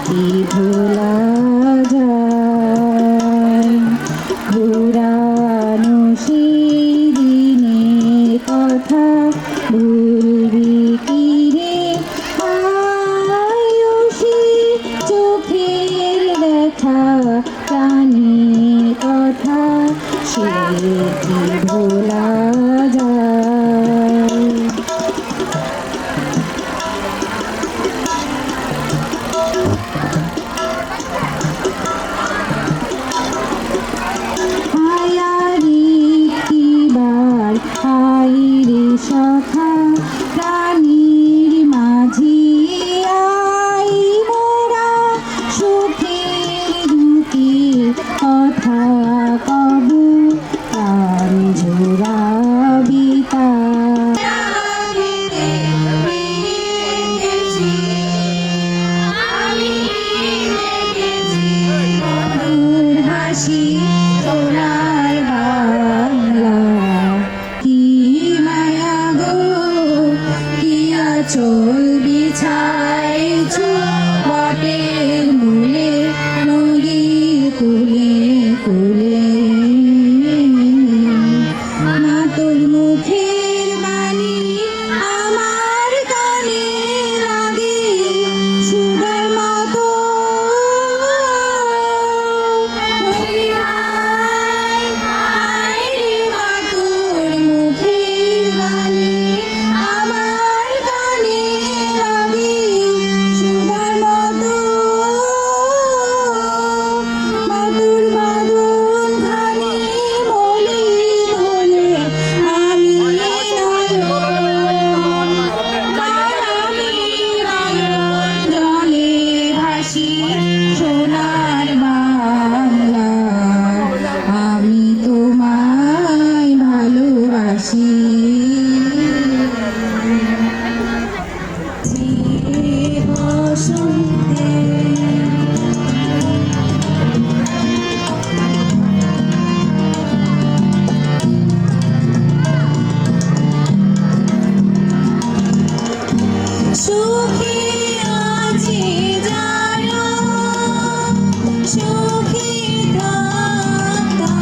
কি ভোলা যায় পুরানো সেই দিনের কথা ভুলবি কি রে আয়ুষী চোখের দেখা প্রাণীর কথা সে কি ভোলা যায় সখা প্রাণীর মাঝি আই মোরা সুখের দুঃখের কথা কবু প্রাণ জোড়াবিতা হাসি তোলার বাংলা চোল বিছাইছু বটের মূলে নদীর কুলে কুলে মা তোর মুখের বাণী আমার কানে লাগে সুরের মতো মা তোর মুখের বাণী সোনার বাংলা আমি তোমায় ভালোবাসি বসন্তে সুখী আছে যারা সুখী তারা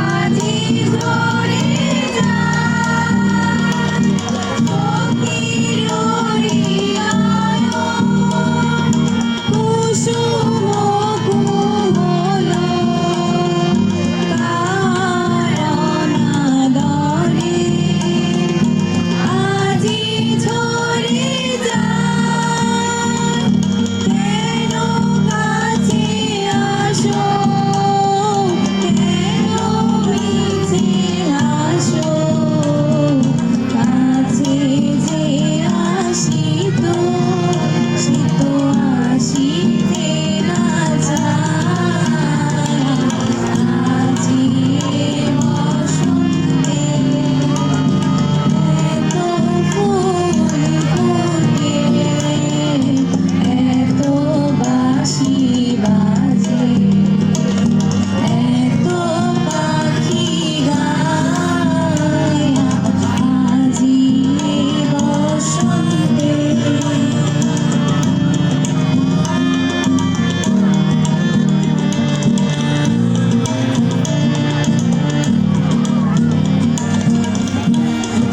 আজি ধরে যায় সখীর কুসুম কুমল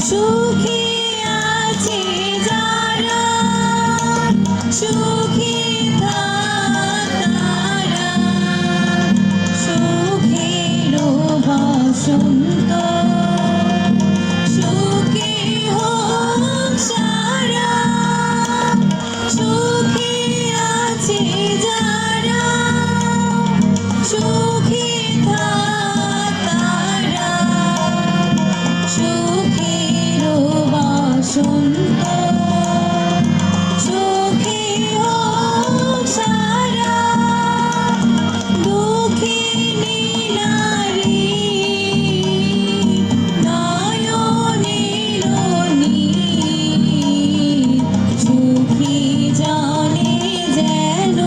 সুখী আছে যারা সুখী তারা সুখের বসন্ত সুখী হোক সারা সুখী আছে যারা সুখী তারা সুখের বসন্ত সুখী হোক সারা দুঃখিনী নারী নয়নের নীর সুখী জানে যেন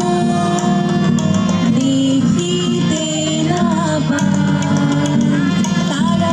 দেখিতে না পায় তারা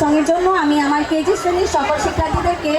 সঙ্গের জন্য আমি আমার কেজি শ্রেণীর সকল শিক্ষার্থীদেরকে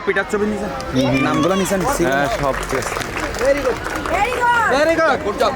পিটার ছবি নিছেন নামগুলো নিছেন হ্যাঁ সব ভেরি গুড গুড জব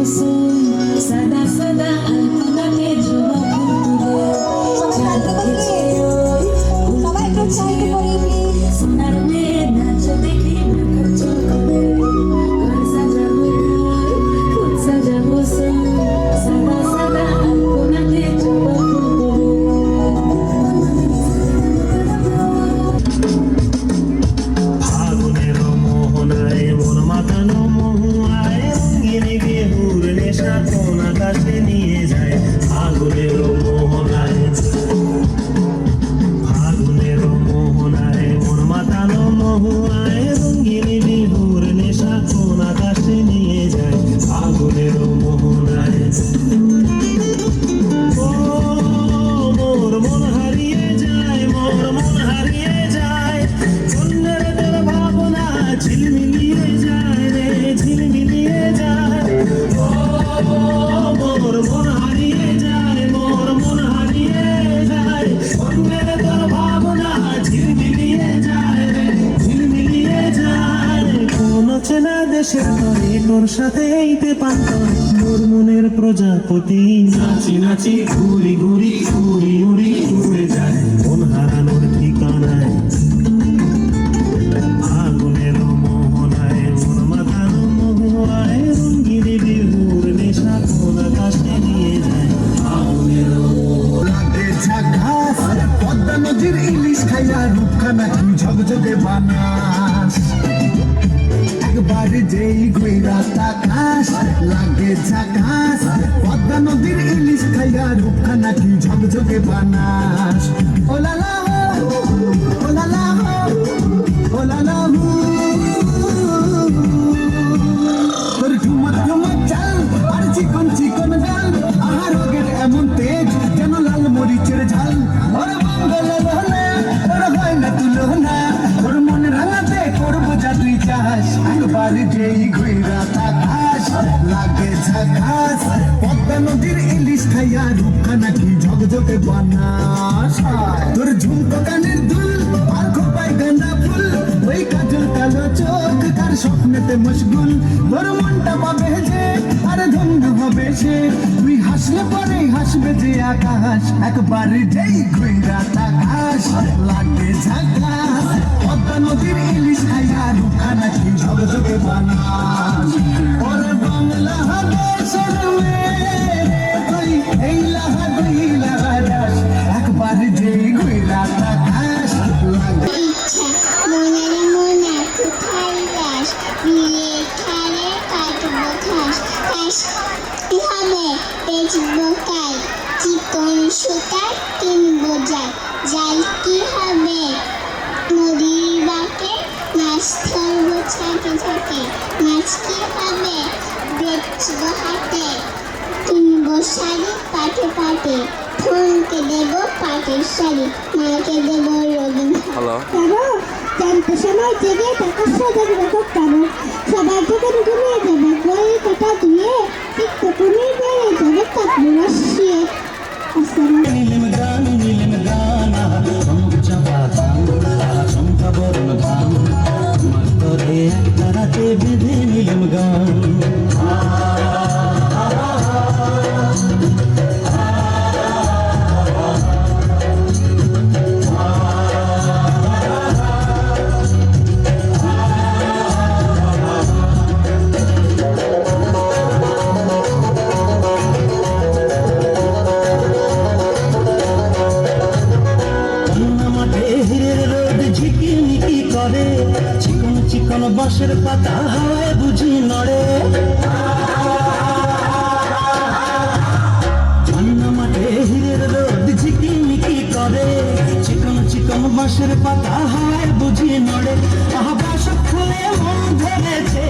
কুসুম সাদা সাদা আলপনাতে ঝুমক তুলে চাঁদ উঠেছে ওই সবাই একটু উৎসাহিত করি প্লিজ। সোনার মেয়ে নাচ দেখে মাথা চুলকাবে ঘর সাজাবো ফুল সাজাবো সুম সাদা সাদা আলপনাতে ঝুমক তুলে ফাগুনের মোহনায় মন মাতানো মহুয়ায় রঙিনী বিহুর নেশা কোন আকাশে নিয়ে যায়। ফাগুনের মোহনায় মন মাতানো মহুয়ায় রঙিনী বিহুর নেশা কোন আকাশে নিয়ে যায়। ফাগুনের মোহনায় ও মোর মন হারিয়ে যায়, মোর মন হারিয়ে যায়। অন্যের তোর ভাবনা ঝিলমিলিয়ে যায় রে, ঝিলমিলিয়ে যায়। ও মোর মন হারিয়ে যায়, মোর মন হারিয়ে যায়। অন্যের তোর ভাবনা ঝিলমিলিয়ে যায় রে, ঝিলমিলিয়ে যায়। কোন চেনা দেশের তরে তোর সাথে এইতে পান্তর মোর মনের প্রজাপতি নাচি নাচি ঘুরি ঘুরি উড়ি উড়ি উড়ে যায় মন হারানোর ঠিকানায়। আগুনের মোহনায় মন মাতানো মহুয়ায় রঙ্গিনী বিহুর নেশা কোন আকাশে নিয়ে যায়। আগুনের লাগে ঝাকাস পদ্মা নদীর ইলিশ খাইয়া রূপখানা কি ঝকঝকে বানাস একবার যেই ঘুইরা তাকাস লাগে ঝাকাস পদ্মা নদীর ইলিশ খাইয়া রূপখানা কি ঝকঝকে বানাস ও লালা ও লালা ও লালা তোর ঠুমক ঠুমক চাল আর চিকন চিকন গাল আহার রোগের এমন তেজ যেন লাল মরিচের ঝাল ওর মঙ্গল লোনা ওর হয় না তুলনা ওর মন রাঙাতে করবো যা তুই চাস একবার যেই ঘুইরা তাকাস লাগে ঝাকাস পদ্মা নদীর ইলিশ খাইয়া রূপখানা কি ঝকঝকে বানাস তোর ঝুমকো কানের দুল আর খোপায় গাঁদা ফুল ওই কাজল কালো চোখ কার স্বপ্নেতে মশগুল তোর মনটা পাবে যে আর ধন্য হবে সে তুই হাসলে পরে হাসবে যে আকাশ একবার যেই ঘুইরা তাকাস লাগে ঝাকাস পদ্মা নদীর ইলিশ খাইয়া রূপখানা কি ঝকঝকে বানাস ওর বাংলা দেশের মেয়ে তুই এই লাহা দুই লাহা দাস একবার যেই ঘুইরা তাকাস লাগে ইচ্ছা মনের মনে কোথায় যাস বিয়ে খালে কাটবো ঘাস ঘাস কি হবে বেচবো কাল চিকন সুতার কিনবো জাল জাল কি হবে নদীর বাঁকে মাছ ধরবো ছাঁকে ছাঁকে মাছ কি হবে বেচবো হাটে কিনবো শাড়ি পাটে পাটে ফোনকে দেবো পাটের শাড়ি মাকে দেবো রঙিন হ্যালো কেন জানতে সময় জেগে টাকা সাজার রেকর্ড কেন সবার থেকে ঘুমিয়ে যাবে গোয়েল কাটা দিয়ে ঠিক তখনই বেড়ে যাবে কাপড় আসিয়ে আসসালাম নীলিম গান চাপা ধান চমকা বরণ ধান তোমার তরে একটা রাতে বেঁধে নীলিম গান। চিকন চিকন বাঁশের পাতা হাওয়ায় বুঝি নড়ে ঠান্ডা মাঠে হিরের রোদ ঝিকিমিকি করে চিকন চিকন বাঁশের পাতা হাওয়ায় বুঝি নড়ে আহা বাঁশ খুলে মন ধরেছে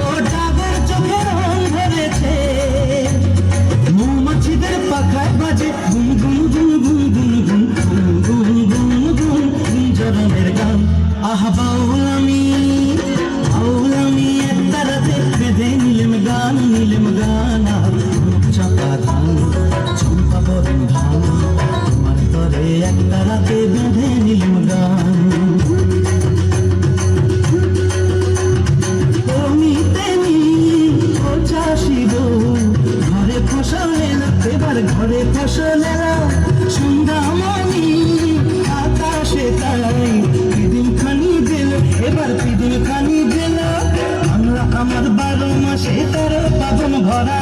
ও ডাবের চোখে রং ধরেছে মৌমাছিদের পাখায় বাজে গুন গুন গুন গুন গুন গুন গুন গুন গুন গুন গুন জরনের গান আহা বাউল আমি মাসে 13 পাবন ভরা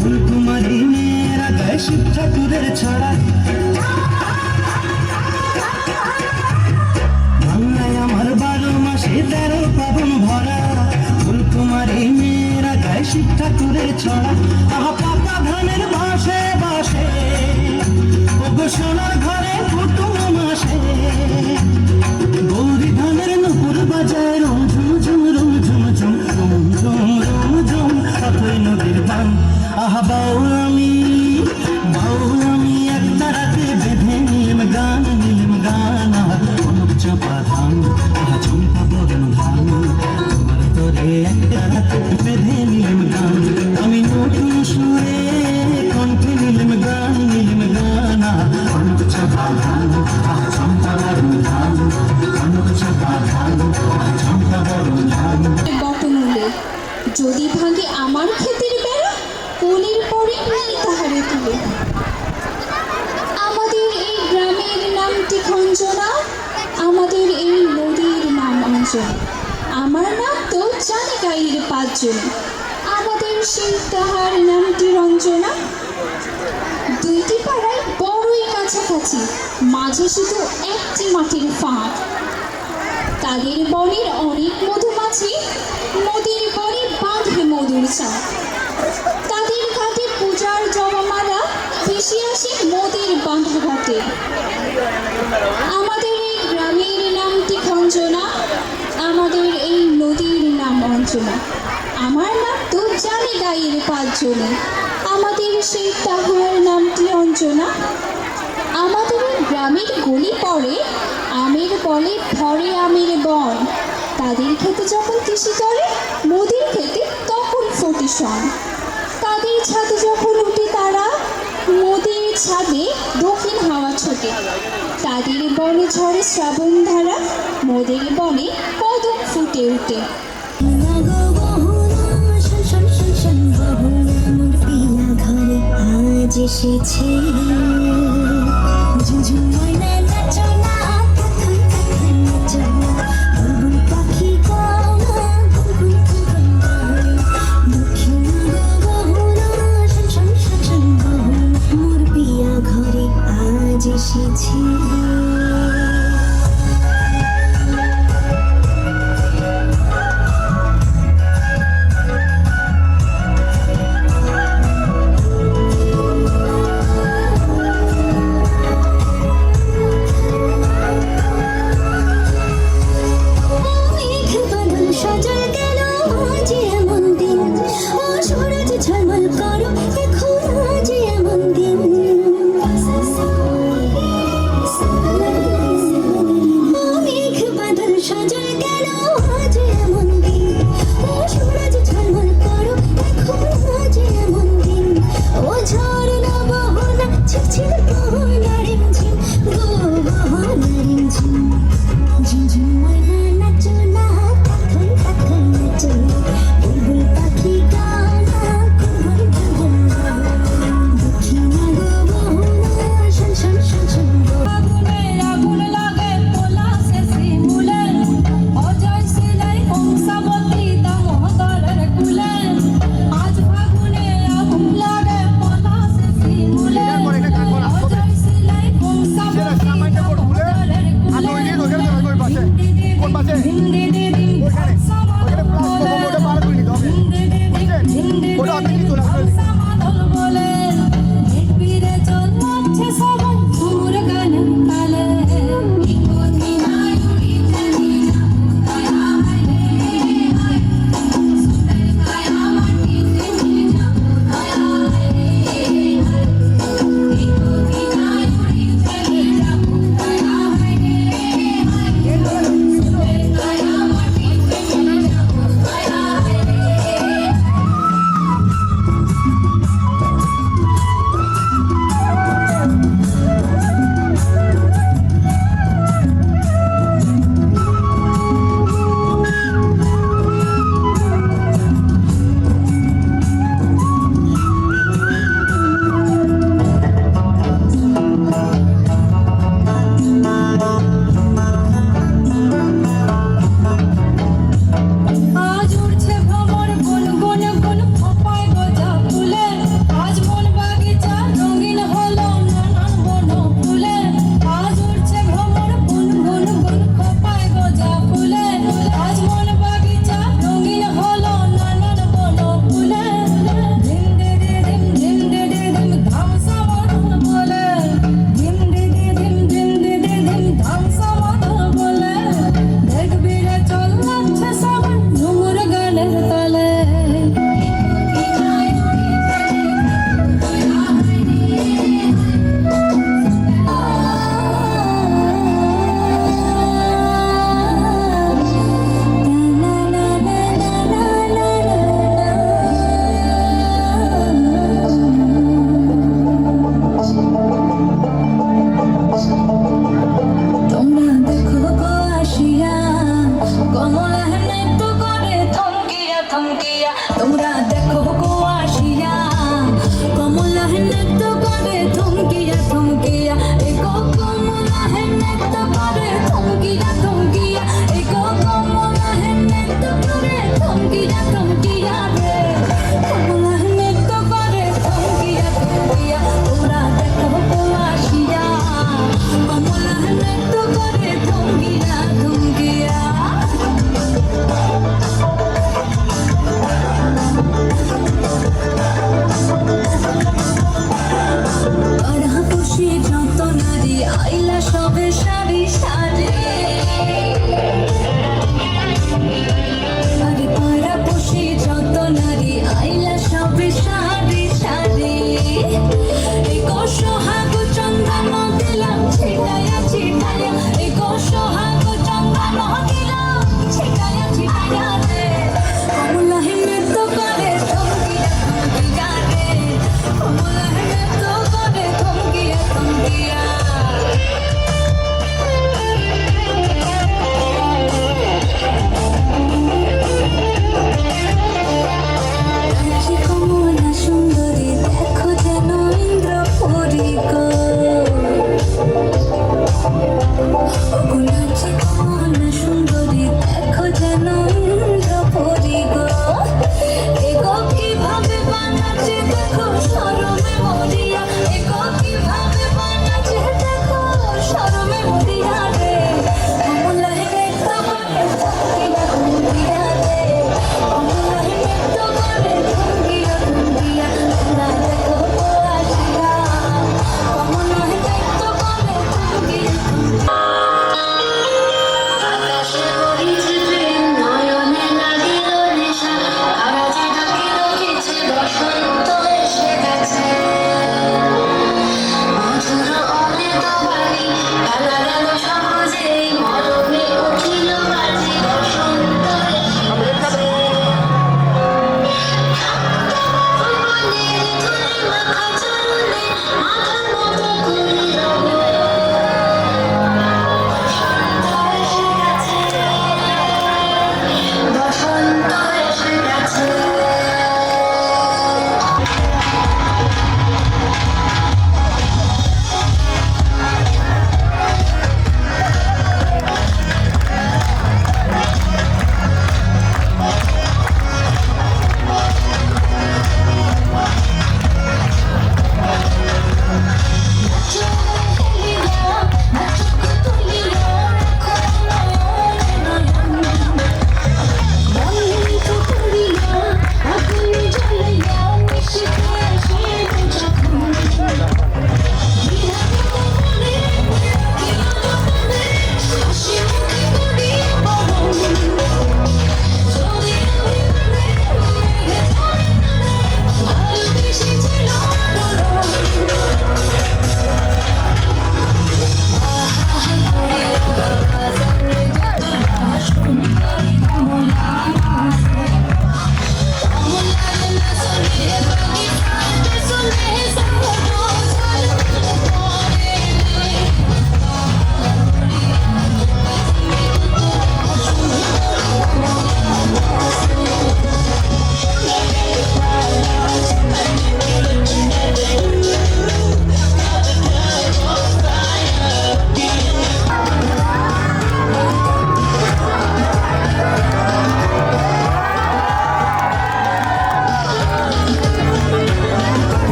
ফুলকুমারী মেয়েরা গায়ে শিব ঠাকুরের ছড়া বাংলায় আমার 12 মাসে 13 পাবন ভরা ফুলকুমারী মেয়েরা গায়ে শিব ঠাকুরের ছড়া আহা পাকা ধানের বাসে বাসে ওগো সোনার ঘরে কুটুম মাসে গৌরী ধানের নুপুর বাজায় রম ঝুম ঝুম রম ঝুম ঝুম রম ঝুম রম ঝুম অথই নদীর বান আহা বাউল আমি একটা রাতে বেঁধে নিলাম গান আহা অনুপ চাপা ধান আহা চম্পা বরণ ধান তোমার তোরে একটা রাতে বেঁধে নিলাম গান আমি নতুন সুরে কণ্ঠে নিলাম গান আহা অনুপ চাপা ধান আহা চম্পা বরণ ধান অনুপ চাপা ধান আহা চম্পা বরণ ধান বটমূলে যদি ভাগে আমার ক্ষেতের বেড়া কোলের পরে নেই তাহারে তুলে আমাদের এই গ্রামের নামটি খঞ্জনা আমাদের এই নদীর নাম অঞ্জনা আমার নাম তো জানে গাইয়ের 5 জন আমাদের সেই তাহার নামটি রঞ্জনা দুইটি পাড়ায় বড়ই কাছাকাছি মাঝে শুধু একটি মাটির ফাঁক তাদের বনের অনেক মধুমাছি নদীর বনে বাঁধে মধুর চাক তাদের ঘাটে পূজার জপমালা ভেসে আসে নদীর বাঁধা ঘাটে আমাদের এই গ্রামের নামটি খঞ্জনা আমাদের এই নদীর নাম অঞ্জনা আমার নাম তো জানে গাইয়ের 5 জনে আমাদের সেই তাহার নামটি অঞ্জনা আমাদের এই গ্রামের গলি পড়ে আমের বলে ভরে আমের বন তাদের খেতে যখন কৃষি করে নদীর খেতে তখন ফোটে শন তাদের ছাদে যখন উঠে তারা নদীর ছাদে দক্ষিণ হাওয়া ছোটে তাদের বনে ঝরে শ্রাবণ ধারা মোদের বনে কদম ফুটে উঠে আজ এসেছে ঝুঝুম ময়না নাচো না কাঁথাই কাঁথাই নাচো না বুলবুল পাখি গাও না গুনগুন গুনগুন গাও দক্ষিণ গগনা শন শন শন শন বাহুন মোর পিয়া ঘরে আজ এসেছে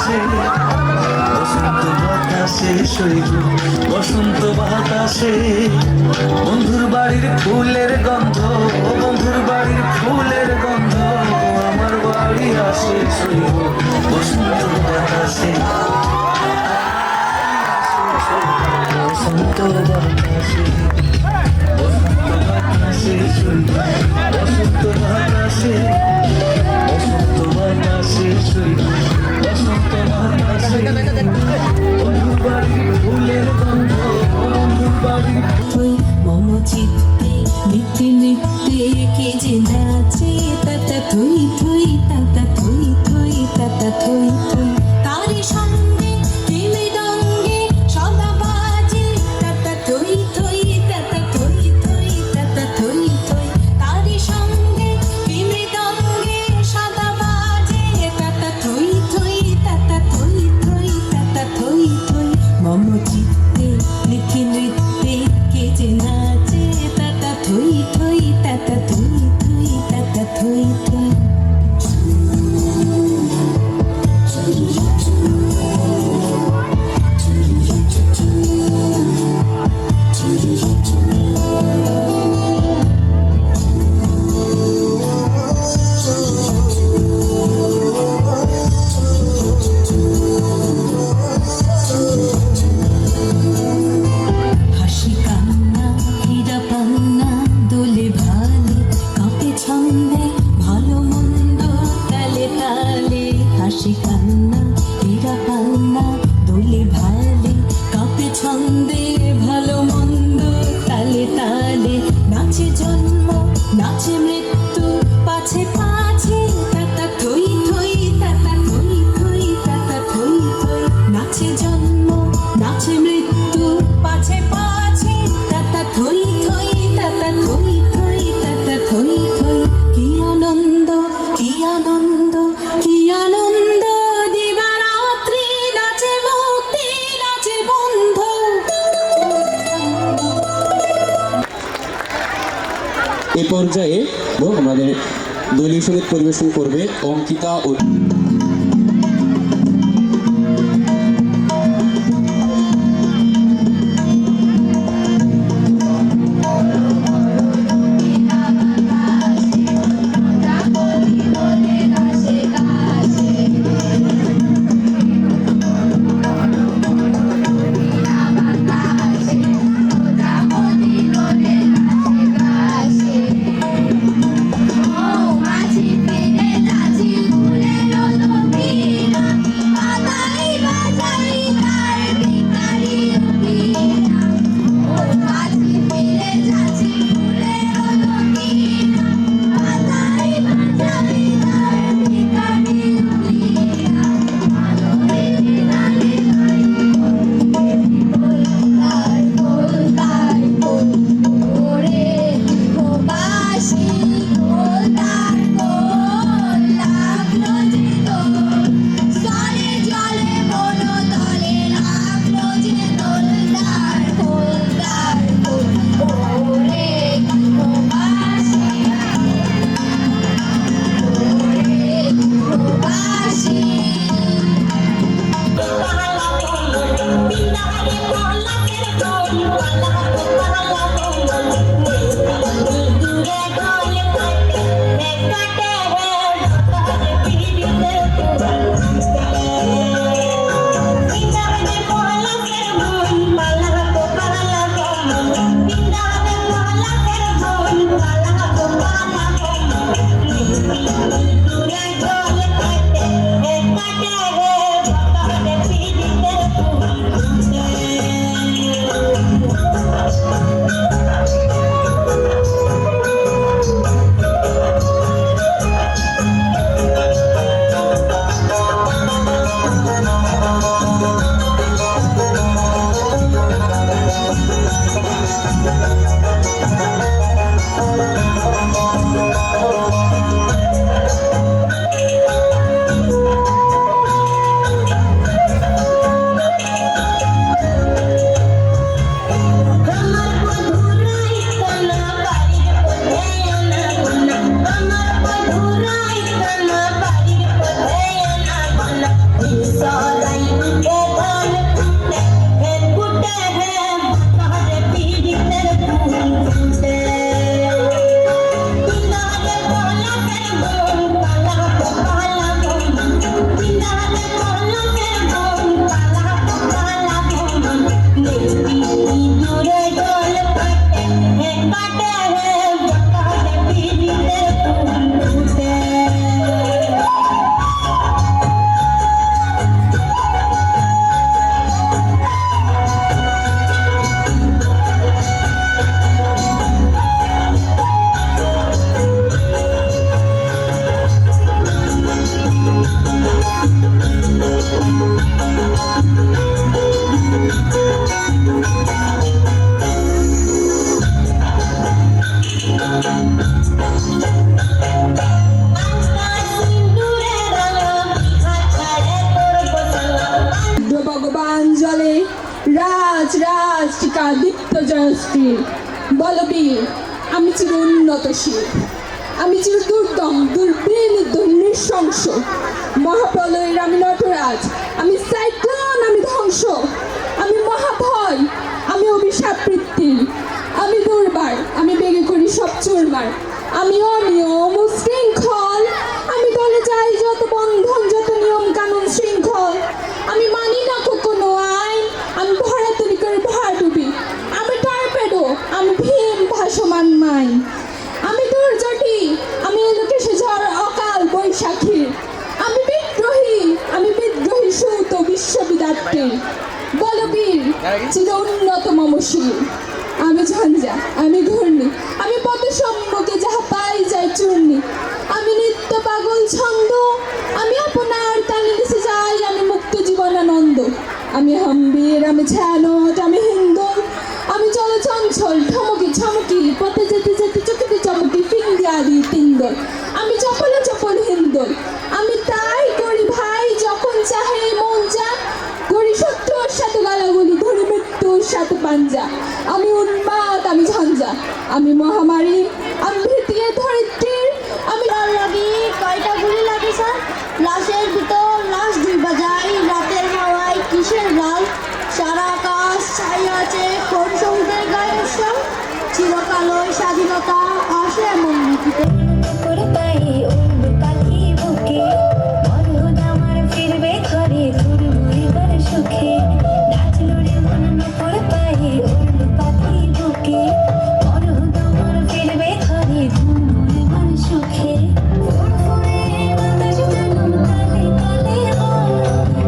বাতাসে বসন্ত বাতাসে শৈব বসন্ত বাতাসে বন্ধুর বাড়ির ফুলের গন্ধ বন্ধুর বাড়ির ফুলের গন্ধ আমার বাড়ি আসে শৈব বসন্ত বাতাসে বসন্ত বাতাসে বসন্ত বাতাসে শৈব বসন্ত বাতাসে বসন্ত বাতাসে শৈব বসন্ত বাতাসে বন্ধুর বাড়ির ফুলের গন্ধ বন্ধুর বাড়ির থই মম চিত্তে নিত্যে নিত্যে কে যে নাচে তাতা থই থই তাতা থই থই তাতা থই থই তারি সঙ্গে কে মৃদঙ্গে সদা বাজে তাতা থই থই তাতা থই থই তাতা থই থই তারি সঙ্গে কে মৃদঙ্গে সদা বাজে তাতা থই থই তাতা থই থই তাতা থই থই মম চিত্তে লিখি নৃত্যে কে যে নাচে তাতা থই থই তাতা থই থই তাতা থই থই হাসি কান্না হীরা পান্না দোলে ভালে কাঁপে ছন্দে ভালো মন্দ তালে তালে হাসি কান্না হীরা পান্না দোলে ভালে কাঁপে ছন্দে ভালো মন্দ তালে তালে নাচে জন্ম নাচে মৃত্যু পাছে পাছে তাতা থই থই তাতা থই থই তাতা থই থই নাচে জন্ম নাচে মৃত্যু পাছে পাছে তাতা থই থই তাতা থই থই তাতা থই থই কি আনন্দ কি আনন্দ কি আনন্দ দিবারাত্রি নাচে মুক্তি নাচে বন্ধু এ পর্যায়ে আমাদের দলীয় সঙ্গীত পরিবেশন করবে অঙ্কিতা ও মাছি পেরে যাচ্ছি ফুলের ভগবান জলে রাজ রাজ টিকা দীপ্ত জয়শ্রী বলবীর আমি চির উন্নতশীল আমি চির দুর্দম দুর্বিনীত নৃশংস মহাপ্রলয়ের আমি নটরাজ আমি সাইক্লোন আমি ধ্বংস আমি মহাভয় আমি অভিশাপ বৃত্তির আমি দুর্বার আমি বেগে করি সব চুরমার আমি অনিয়ম ও শৃঙ্খল আমি দলে যাই যত বন্ধন যত নিয়ম কানুন শৃঙ্খল আমি মানি না কোনো আইন আমি ভরা তৈরি করে ভরা ডুবি আমি টর্পেডো আমি ভীম ভাসমান মাইন আমি দুর্জটি আমি এলোকেশে ঝড় অকাল বৈশাখীর আমি বিদ্রোহী সুত বিশ্ববিদ্যার্থী বলবীর চির উন্নত মমশীল আমি ঝঞ্ঝা আমি ঘূর্ণি আমি পথ সম্মুখে যাহা পাই যায় চূর্ণি আমি নিত্য পাগল ছন্দ আমি আপনার তালে নিচে যাই আমি মুক্ত জীবনানন্দ আমি হাম্বির আমি ঝানট আমি হিন্দুল আমি চল চঞ্চল ঠমকি ছমকি পথে যেতে যেতে চকিতে চমকি ফিঙ্গারি তিন্দল আমি চপল চপল হিন্দল আমি তাই করি ভাই যখন চাহে মন যা করি শত্রুর সাথে গালাগুলি ধরি মৃত্যুর সাথে পাঞ্জা আমি উন্মাদ আমি ঝঞ্ঝা আমি মহামারী আমি ভীতিয়ে ধরিত্রীর আমি লাগে কয়টা গুলি লাগে স্যার লাশের ভিতর লাশ দুই বাজাই রাতের হাওয়ায় কিসের গাল সারা আকাশ ছাই আছে কোন শহীদের গায়ের সব চিরকালই স্বাধীনতা আসে এমন নীতিতে করে পাই উড়বে পাখি বুকে মরহুদ আমার ফিরবে ঘরে ঘুরবার সুখে নাচলো রে মন করে পাই উড়বে পাখি বুকে মরহুদ আমার ফিরবে ঘরে ঘুরবার সুখে ফুরফুরে বাতাস যেন কালে কালে হয়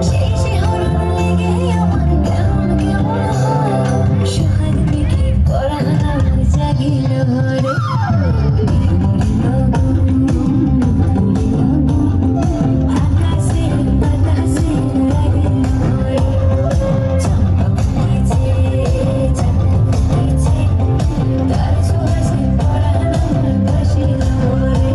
সেই শিহরণ লেগে আমার কেমন কেমন হয় সোহাগ দেখে পরাণ আমার জাগিল রে আকাশে বাতাসে লাগিল রে চম্পা ফুটেছে তার সুবাসে পরাণ আমার ভাসিল রে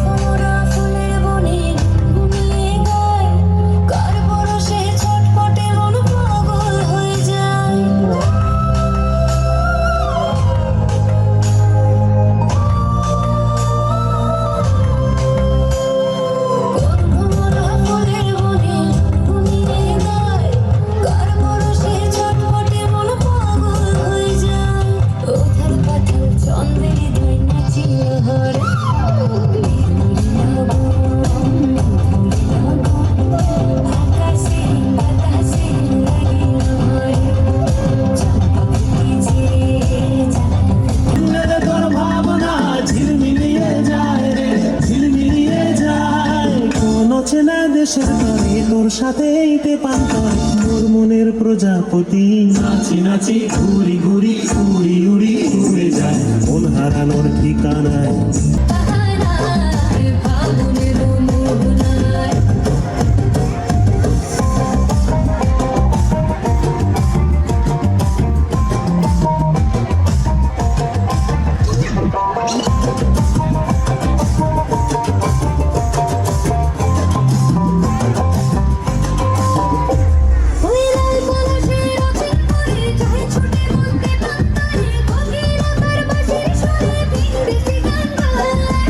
ভোরা ফুলের বনে গুনগুনিয়ে গায় কার পরশে ছটপটে মন পাগল হয়ে যায় ভোরা ফুলের বনে গুনগুনিয়ে গায় কার পরশে ছটপটে মন পাগল হয়ে যায় ওথাল পাথাল চন্দ্রের দুই নাচিল হরে আকাশে বাতাসে লাগিল রে চম্পা ফুটেছে মনের তোর ভাবনা ঝিলমিলিয়ে যায় রে ঝিলমিলিয়ে যায় কোন চেনা দেশের তরে তোর সাথে এইতে পান করে তোর মনের প্রজাপতি নাচি নাচি ঘুরি ঘুরি উড়ি উড়ি উড়ে যায় মন হারানোর ঠিকানায় পাহাড়ায় ফাগুনের মোহনায় ওই লাল পলাশের রচিন করে যায় ছুটে মনকে প্রান্তরে কোকিলা তার বাঁশির সুরে ভিনদেশি গান গায়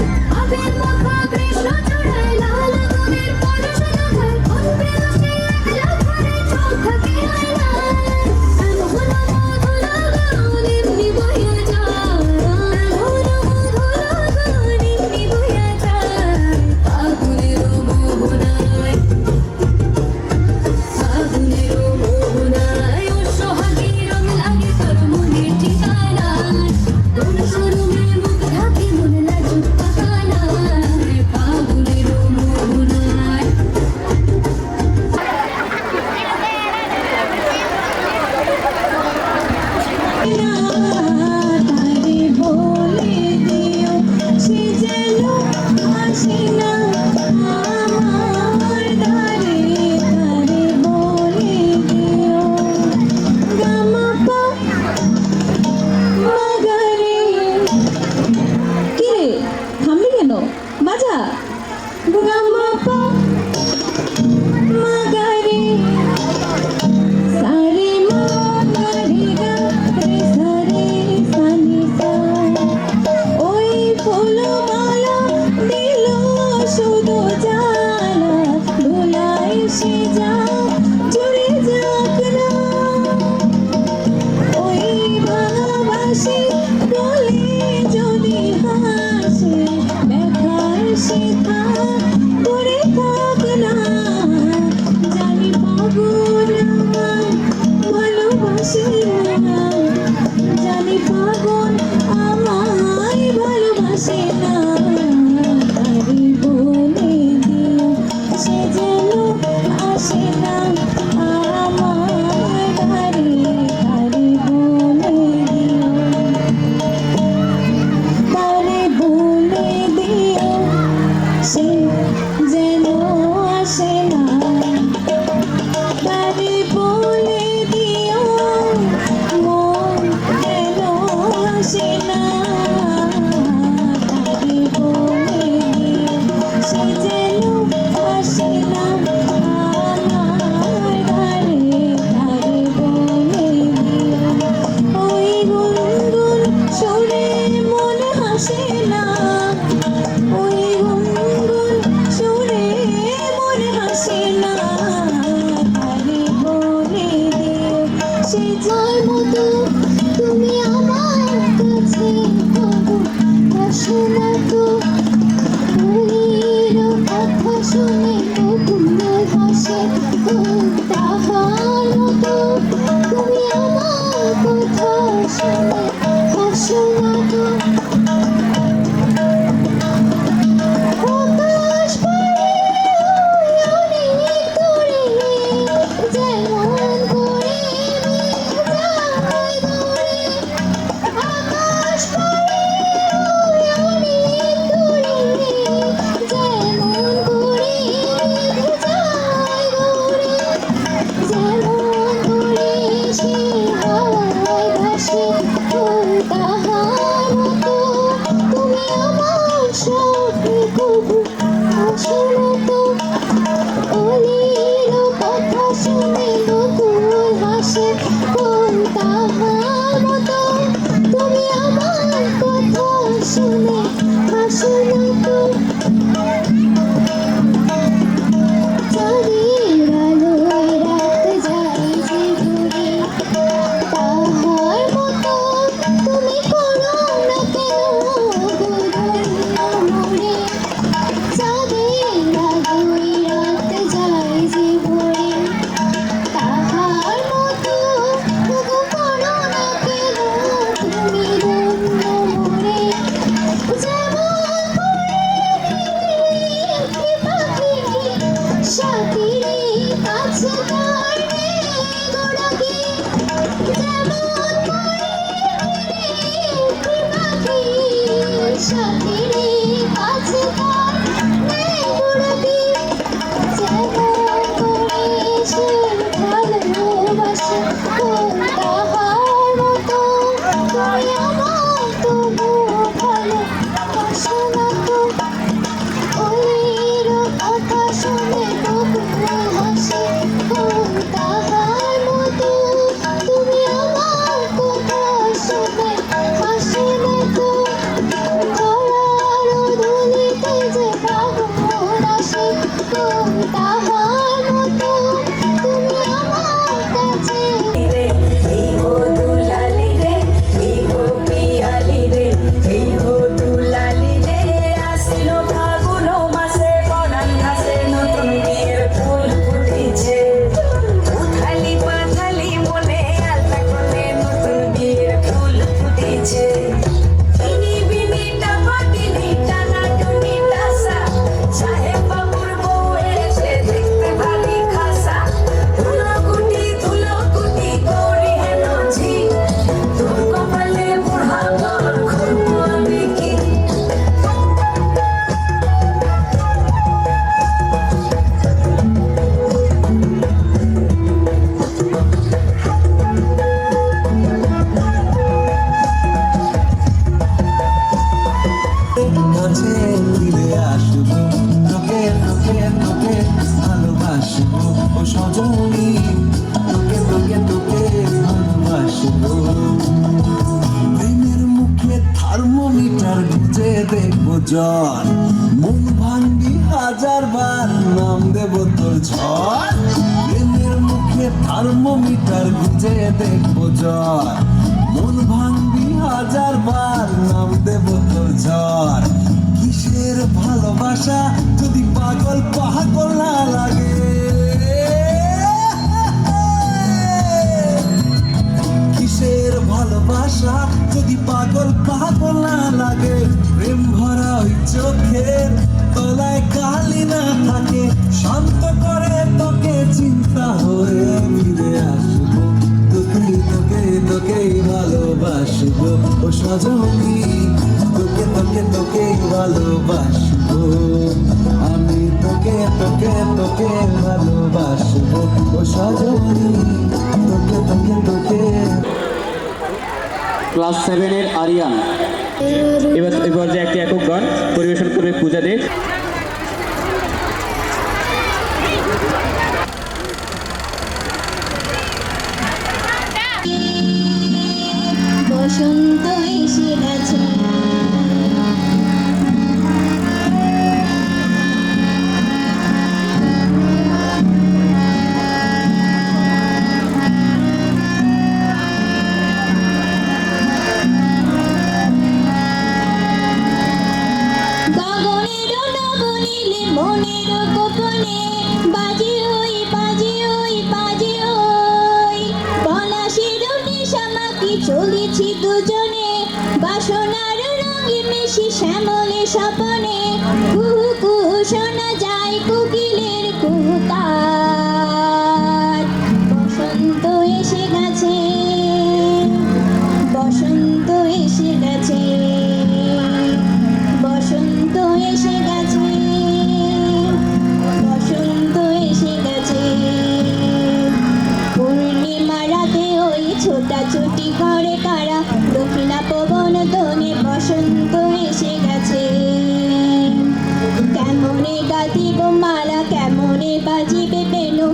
আসে না, জানি পাগল আমায় ভালোবাসে না, তারি বলে দিও সে যেন আসে না আমার ধারে, তারি বলে দিও, তারে বলে দিও সে যেন আসে না, তারে বলে দিও মন যেন আসে না, তারে বলে দিও সে যেন আসে না আমার ধারে, তারে বলে দিও। ওই গুনগুন সুরে মন হাসে না, ওই গুনগুন সুরে মন হাসে না, তারে বলে দিও সে যার মতো তুমি আমার কাছে তবু আসো না তো, মনের কথা শুনে বকুল হাসে ও তাহার মতো তুমি আমার কথা শুনে হাসো না তো। আকাশ পাড়ে ওই অনেক দূরে যেমন করে মেঘ যায় দূরে, আকাশ পাড়ে ওই অনেক দূরে যেমন করে মেঘ যায় দূরে, যেমন করে সে হাওয়ায় ভাসে ও তাহার মতো তুমি আমার স্বপ্নে কবু আসো না তো। অলির কথা শুনে বকুল হাসে কোন তাহার মতো তুমি আমার কথা শুনে হাসো না তো। চাঁদের আলোয় রাত যায় যে ঘুরে, তাহার মতো তুমি করো না কেন বদল মোরে, চাঁদের আলোয় রাত যায় যে ভোরে, তাহার মতো তবু করো না কেন তুমি ধন্য মোরে, যেমন করে একটি পাখি সাথীরে কাছে তার গোড়াকে, যেমন করে একটি পাখি সাথীরে কাছে তার গোড়াকে, যেমন করে সে ভালোবাসে কোন তাহার মতো তুমি আমার তবু ভালোবাসো না তো। অলির কথা শুনে বকুল হাসে কোন তাহার মতো তুমি আমার কথা শুনে হাসো না তো। ধরার ধুলিতে যে পাগল আসে কোন তাহার মতো তুমি আমার কাছে। এই গো দুলালি রে, এই গো পিয়ালি রে, এই গো দুলালি রে, আসিল ফাগুন মাসে বনান ঘাসে নতুন বিয়ের ফুল ফুটেছে, উথালি পাথালি মনে আলতা কোলে নতুন বিয়ের ফুল ফুটেছে, বিনি বিনি টাপা দিনি টানা টুনি টাসা, সাহেব বাবুর বউ এসে দেখতে ভারী খাসা, ধুলো কুটি গৌরী হেন ঝি, তোর কপালে বুড়া তোর খুলবো আমি কি। কাছে ফিরে আসবো, তোকে তোকে তোকে ভালোবাসবো ও সজনী, তোকে তোকে তোকে ভালোবাসবো। প্রেমের মুখে থার্মোমিটার গুঁজে দেখবো জ্বর, মন ভাঙবি হাজার বার নাম দেব তোর ঝড়। প্রেমের মুখে থার্মোমিটার গুঁজে দেখবো জ্বর, মন ভাঙবি হাজার বার নাম দেব তোর ঝড়। কিসের ভালোবাসা যদি পাগল পাগল না লাগে, ভালোবাসা যদি পাগল পাগল না লাগে, প্রেম ভরা ওই চোখের তলায় কালি না থাকে, শান্ত করে তোকে চিন্তা হয়ে ফিরে আসবো, তোকেই তোকেই তোকেই ভালোবাসবো ও সজনী, তোকে তোকে তোকেই ভালোবাসবো আমি, তোকে তোকে তোকে ভালোবাসবো ও সজনী, তোকে তোকে তোকে। ক্লাস 7-এর আরিয়ান এবার এই পর্যায়ে একটি একক গান পরিবেশন করবে পূজা দে। বসন্ত এসে গেছে, গগনের নবনীলে মনের গোপনে বাজে ওই বাজে ওই বাজে ওই, পলাশের নেশামাখি চলেছি দুজনে, বাসনার রঙে মিশি শ্যামলে স্বপনে, কুহু কুহু শোনা যায় কোকিলের কুহুতার। বসন্ত এসে গেছে, বসন্ত এসে গেছে, বসন্ত এসে গেছে, বসন্ত এসে গেছে। পূর্ণিমা রাতে ওই ছোটাছুটি করে কারা, দক্ষিণা পবন দনে বসন্ত এসে গেছে। কেমনে গাঁথিব মালা, কেমনে বাজিবে বেনু,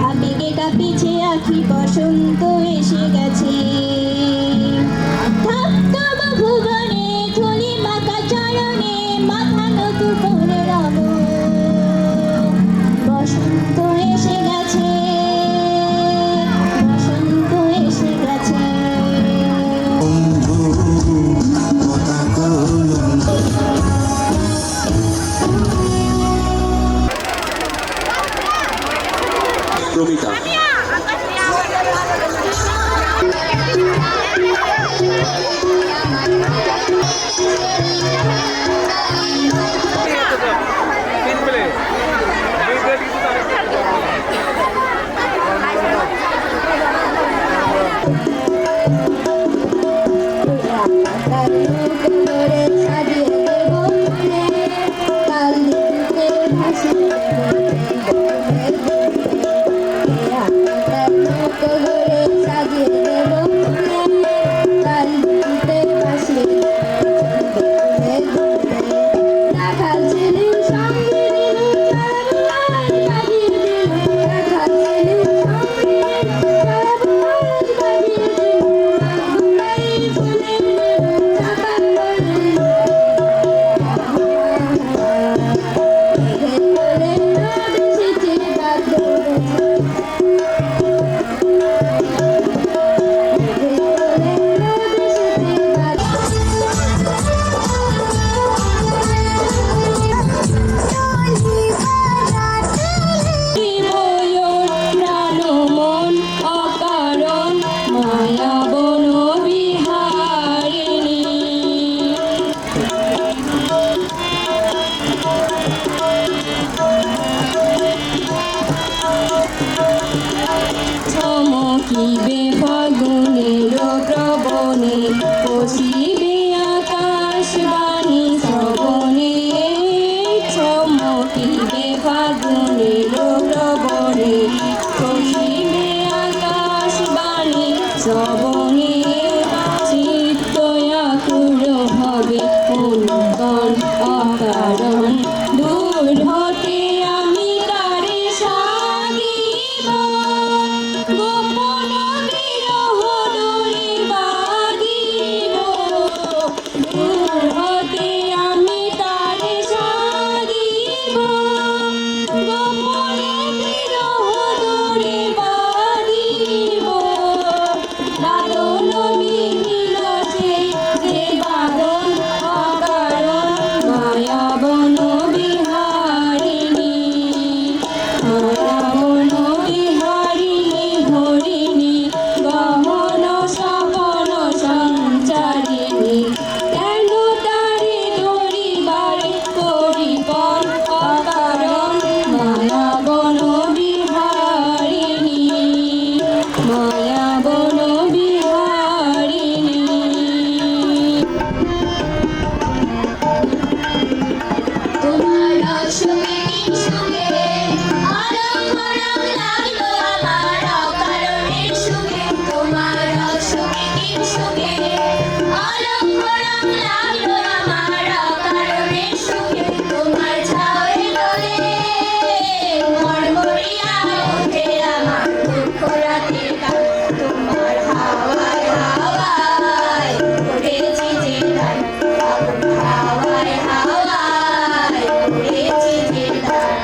আবেগে কাঁপিছে আখি, বসন্ত এসে গেছে। থাকতাম ভুবনে ধুলি মাখা চরণে, মাথা নত করে রব, বসন্ত এসে গেছে, বসন্ত এসে গেছে। প্রমিতা চমকিবে ফাগুনের প্রবণে, পশিবে আকাশবাণী শ্রবণে, চমকিবে ফাগুনের প্রবণে, পশিবে আকাশবাণী শ্রবণে, চিত্ত আকুল হবে অনুকণ অকারণ, দূর হতে আমি তারে সাধিব, গোপন বিরহ দূরে বাঁধিব, দূর হতে আমি তারে সাধিব, গোপন বিরহ দূরে বাঁধিব, রাত দুঃখ লাগলো আমার অকারণে সুখে তোমার ছায়ে দোলে মরমরিয়া ওঠে আমার দুঃখ রাতে কাল তোমার হাওয়ায় হাওয়ায় উড়েছি যে গান হাওয়ায় হাওয়ায় উড়েছি যে গান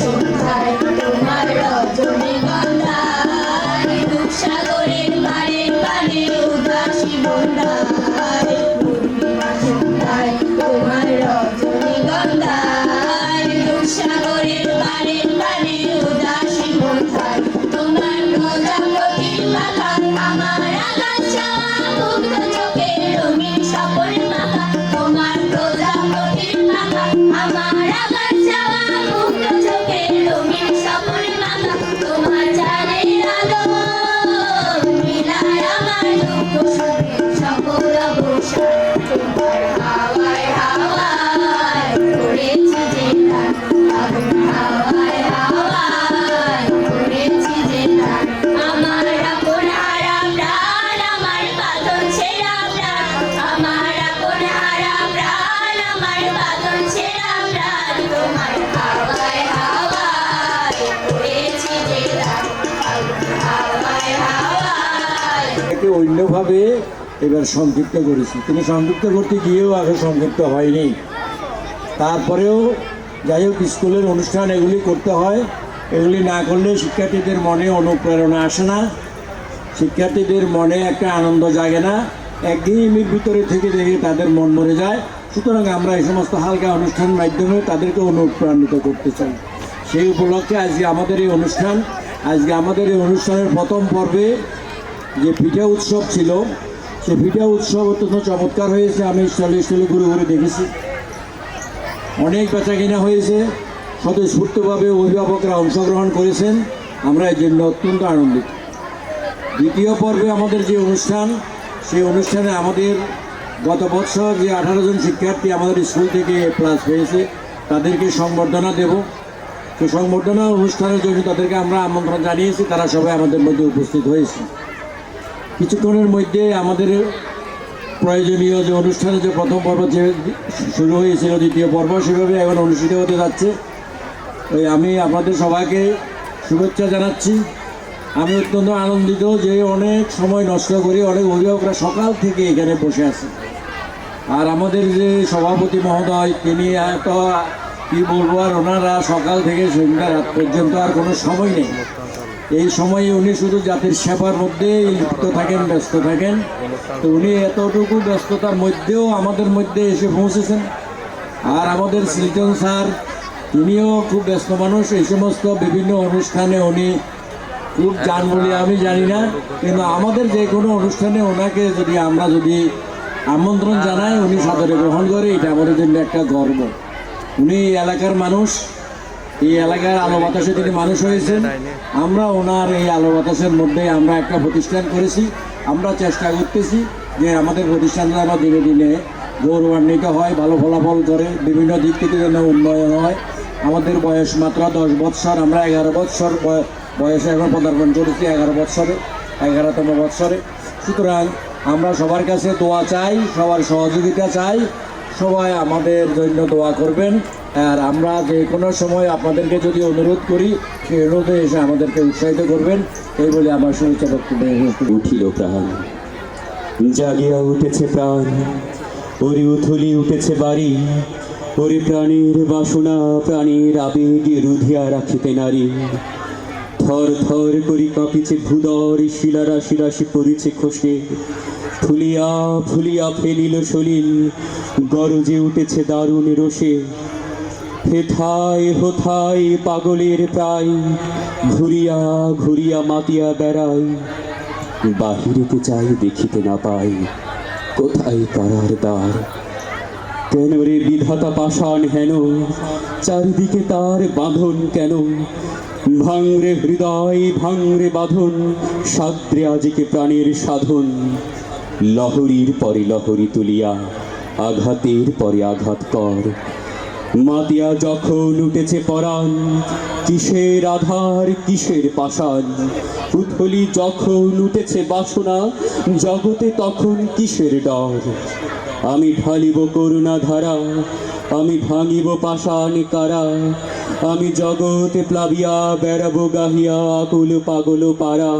সন্ধ্যায় তোমার রজনীগন্ধায় দুঃসাগরের পারে পারে উদাসী বন্ধায় পূর্ণিমা সন্ধ্যায় তোমার রজনীগন্ধায় দুঃসাগরের পারে পারে উদাসী বন্ধায় তোমার প্রজাপতির মাথা আমার আকাশ চাওয়া মুগ্ধ চোখে রঙিন সফল মাথা তোমার প্রজাপতির মাথা আমার আকাশ চাওয়া মুগ্ধ চোখে রঙিন সফল মাথা তোমার চাঁদের আলো মিলায় আমার দুঃখ সুখে সকল অবসান তোমার হাওয়ায় হাওয়ায় উড়েছি যে গান আগুন হাওয়ায় হাওয়ায় উড়েছি যে গান আমার আপন হারা প্রাণ আমার বাঁধন ছেঁড়া প্রাণ আমার আপন হারা প্রাণ আমার বাঁধন ছেঁড়া প্রাণ তোমার হাওয়ায় হাওয়ায় উড়েছি যে গান আগুন হাওয়ায় হাওয়ায় একে অন্যভাবে এবার সংক্ষিপ্ত করেছি, কিন্তু সংক্ষিপ্ত করতে গিয়েও আগে সংক্ষিপ্ত হয়নি। তারপরেও যাই হোক, স্কুলের অনুষ্ঠান এগুলি করতে হয়। এগুলি না করলে শিক্ষার্থীদের মনে অনুপ্রেরণা আসে না, শিক্ষার্থীদের মনে একটা আনন্দ জাগে না, একঘেয়েমির ভিতরে থেকে দেখে তাদের মন মরে যায়। সুতরাং আমরা এই সমস্ত হালকা অনুষ্ঠানের মাধ্যমে তাদেরকে অনুপ্রাণিত করতে চাই। সেই উপলক্ষে আজকে আমাদের এই অনুষ্ঠান, আজকে আমাদের এই অনুষ্ঠানের প্রথম পর্বে যে পিঠা উৎসব ছিল, সে পিঠা উৎসব অত্যন্ত চমৎকার হয়েছে। আমি স্টলে স্টলে ঘুরে ঘুরে দেখেছি, অনেক বেচা কিনা হয়েছে, স্বতঃস্ফূর্তভাবে অভিভাবকরা অংশগ্রহণ করেছেন। আমরা এই জন্য অত্যন্ত আনন্দিত। দ্বিতীয় পর্বে আমাদের যে অনুষ্ঠান, সেই অনুষ্ঠানে আমাদের গত বছর যে 18 জন শিক্ষার্থী আমাদের স্কুল থেকে প্লাস পেয়েছে, তাদেরকে সংবর্ধনা দেব। সেই সংবর্ধনা অনুষ্ঠানের জন্য তাদেরকে আমরা আমন্ত্রণ জানিয়েছি, তারা সবাই আমাদের মধ্যে উপস্থিত হয়েছে। কিছুক্ষণের মধ্যে আমাদের প্রয়োজনীয় যে অনুষ্ঠানে যে প্রথম পর্ব যে শুরু হয়েছিল, দ্বিতীয় পর্ব সেভাবে এখন অনুষ্ঠিত হতে যাচ্ছে। আমি আপনাদের সবাইকে শুভেচ্ছা জানাচ্ছি। আমি অত্যন্ত আনন্দিত যে অনেক সময় নষ্ট করে অনেক অভিভাবকরা সকাল থেকে এখানে বসে আছে। আর আমাদের যে সভাপতি মহোদয়, তিনি এত কী বলবো, আর ওনারা সকাল থেকে সন্ধ্যা রাত পর্যন্ত আর কোনো সময় নেই। এই সময়ে উনি শুধু জাতির সেবার মধ্যে লিপ্ত থাকেন, ব্যস্ত থাকেন। তো উনি এতটুকু ব্যস্ততার মধ্যেও আমাদের মধ্যে এসে পৌঁছেছেন। আর আমাদের সিলটন স্যার, তিনিও খুব ব্যস্ত মানুষ। এই সমস্ত বিভিন্ন অনুষ্ঠানে উনি খুব যান বলে আমি জানি না, কিন্তু আমাদের যে কোনো অনুষ্ঠানে ওনাকে আমরা যদি আমন্ত্রণ জানাই, উনি সাদরে গ্রহণ করে। এটা আমাদের জন্য একটা গর্ব। উনি এই এলাকার মানুষ, এই এলাকার আলো বাতাসে তিনি মানুষ হয়েছেন। আমরা ওনার এই আলো বাতাসের মধ্যে আমরা একটা প্রতিষ্ঠান করেছি। আমরা চেষ্টা করতেছি যে আমাদের প্রতিষ্ঠানটা আমরা দিনে দিনে গৌরবান্বিত হয়, ভালো ফলাফল করে, বিভিন্ন দিক থেকে যেন উন্নয়ন হয়। আমাদের বয়স মাত্র 10 বৎসর, আমরা 11 বৎসর বয়সে এখন পদার্পণ করেছি, 11তম বৎসরে। সুতরাং আমরা সবার কাছে দোয়া চাই, সবার সহযোগিতা চাই, সবাই আমাদের জন্য দোয়া করবেন। আর আমরা যে কোনো সময় আপনাদেরকে যদি অনুরোধ করি, সেই অনুরোধে এসে আমাদেরকে উৎসাহিত করবেন, এই বলে আমার শুভেচ্ছা বক্তব্য উঠিল প্রাণ, জাগিয়া উঠেছে প্রাণ, ওরে উথলি উঠেছে বাড়ি, ওরে প্রাণীর বাসনা প্রাণীর আবেগে রুধিয়া রাখিতে নারী। থর থর করি কাঁপিছে ভূদর, শিলারাশি রাশি পড়িছে খসে, ফুলিয়া ফুলিয়া ফেলিল সলিল, গরজে উঠেছে দারুণ রোষে। হেথায় হোথায় পাগলের প্রায়, ঘুরিয়া ঘুরিয়া মাতিয়া বেড়াই, বাহিরেতে চাই দেখিতে না পাই, কোথায় পাড়ার দ্বার। কেন রে বিধাতা পাষাণ হেন, চারিদিকে তার বাঁধন কেন? ভাঙরে হৃদয় ভাঙরে বাঁধন, সাদ্রে আজিকে প্রাণের সাধন। লহরীর পরে লহরী তুলিয়া, আঘাতের পরে আঘাত কর। মাতিয়া যখন উঠেছে পরাণ, কিসের আধার কিসের পাষাণ, উথলি যখন উঠেছে বাসনা, জগতে তখন কিসের ডর। আমি ঢালিব করুণা ধারা, আমি ভাঙিব পাষাণ কারা, আমি জগতে প্লাবিয়া বেড়াবো গাহিয়া আকুল পাগল পারা।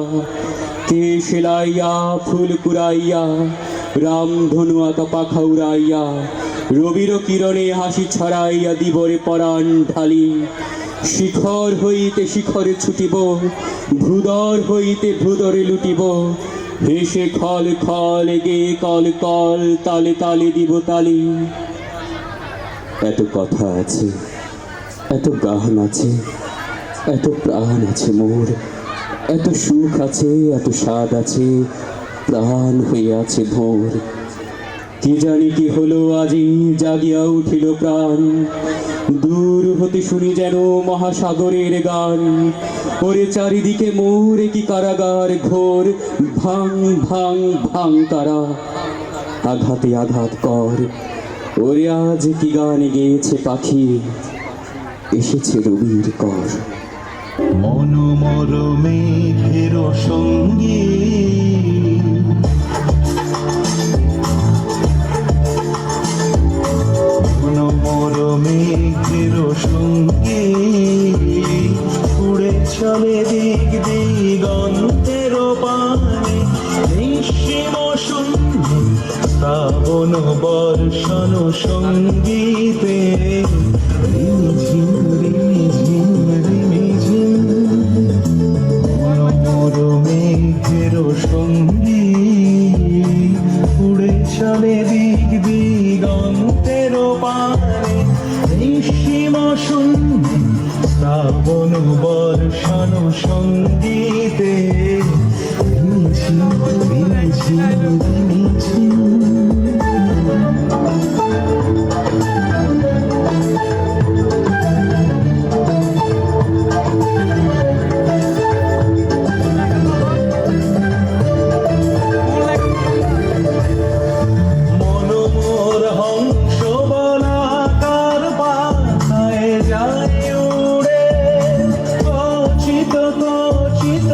কে সেলাইয়া ফুল কুড়াইয়া, রাম ধনু আঁকা পাখা উড়াইয়া, রবির কিরণে হাসি ছড়াইয়া দিবরে পরাণ ঢালি। শিখর হইতে শিখরে ছুটিব, ভ্রুদর হইতে ভ্রুদরে লুটিব, হেসে খল খল গে কল কল, তালে তালে দিব তালি। এত কথা আছে, এত গান আছে, এত প্রাণ আছে মোর, এত সুখ আছে, এত স্বাদ আছে, প্রাণ হয়ে আছে ভোর। কি জানি কি হলো আজি, জাগিয়া উঠিল প্রাণ, দূর হতে শুনি যেন মহাসাগরের গান। ওরে চারিদিকে মোর কি কারাগার ঘোর, ভাং ভাং ভাং তারা, আঘাতে আঘাত কর। ওরে আজ কি গান গেয়েছে পাখি, এসেছে রবির কর। মনোমর মেঘের সঙ্গী মনোমর মেঘের সঙ্গী উড়ে চলে দিক দিগন্তের পানে, নিঃসীম শূন্যে শ্রাবণ বর্ষণ সঙ্গীতে রিমঝিম রিমঝিম রিমঝিম। মনোমর মেঘের সঙ্গী উড়ে চলে দিক দিগন্তের পানে, নিঃসীম শূন্যে শ্রাবণ বর্ষণ সঙ্গীতে রিমঝিম রিমঝিম রিমঝিম। মনোমর হংস বলাকার পাতায় যায় উড়ে, কচিত কচিত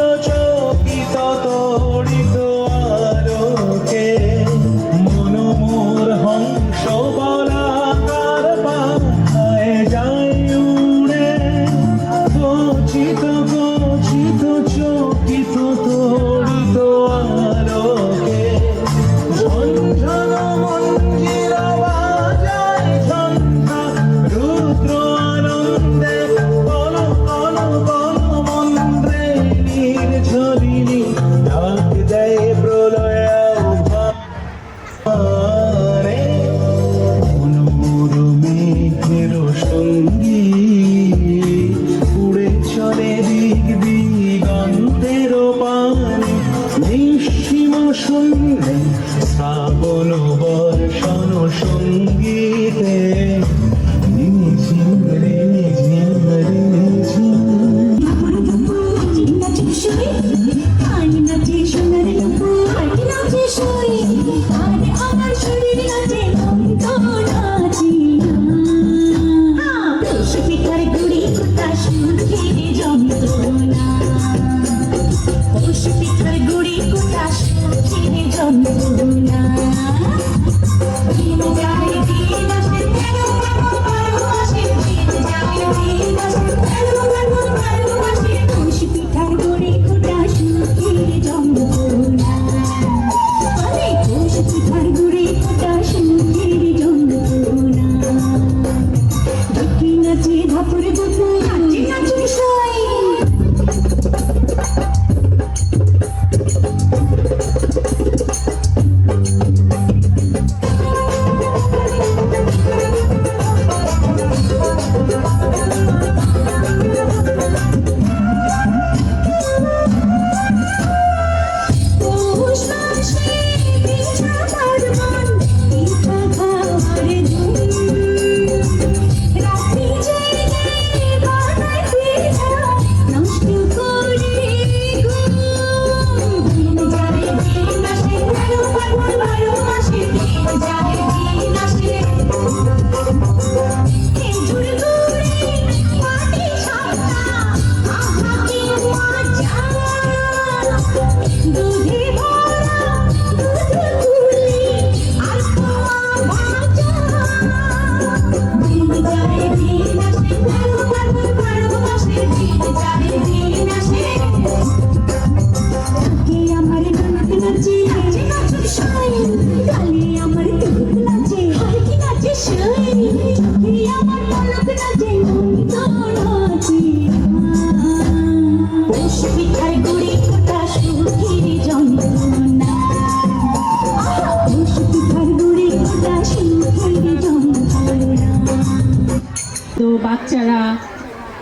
বাচ্চারা,